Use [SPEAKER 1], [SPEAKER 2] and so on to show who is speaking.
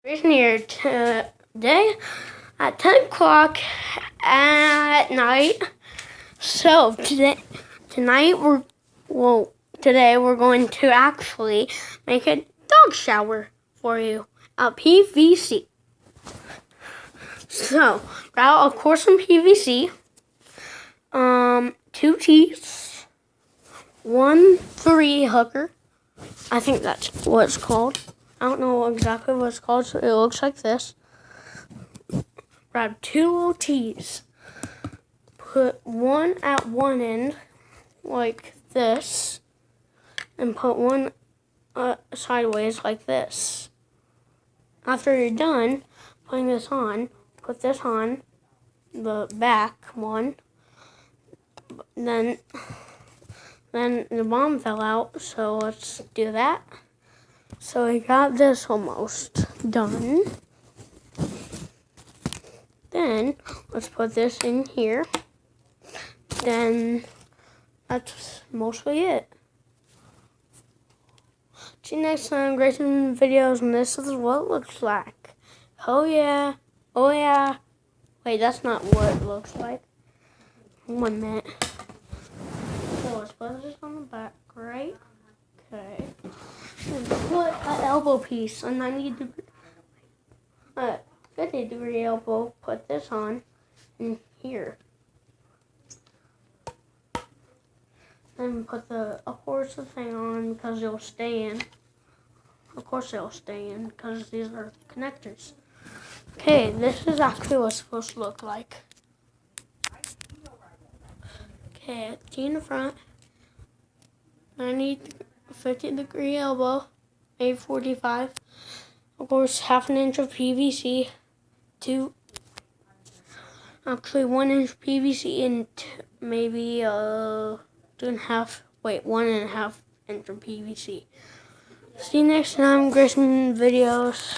[SPEAKER 1] Grayson here today at 10 o'clock at night. So today we're going to actually make a dog shower for you out PVC. So grab of course some PVC, 2 teeth, 1 3 hooker. I think that's what it's called. I don't know exactly what it's called, so it looks like this. Grab 2 little T's. Put one at one end, like this, and put one sideways like this. After you're done putting this on, put this on the back one. Then the bottom fell out, so let's do that. So I got this almost done. Then let's put this in here. Then that's mostly it. See you next time, Grayson videos, and this is what it looks like. Oh yeah, oh yeah. Wait, that's not what it looks like. 1 minute. So let's put this on the back, right? Okay. And put an elbow piece, a 50-degree elbow. Put this on in here. Then put the thing on because it'll stay in. Of course it'll stay in because these are connectors. Okay, this is actually what it's supposed to look like. Okay, T in the front. 50-degree elbow, 845. Of course, 1/2 inch of PVC. 1 inch PVC and maybe 1.5 inch of PVC. See you next time, Grayson videos.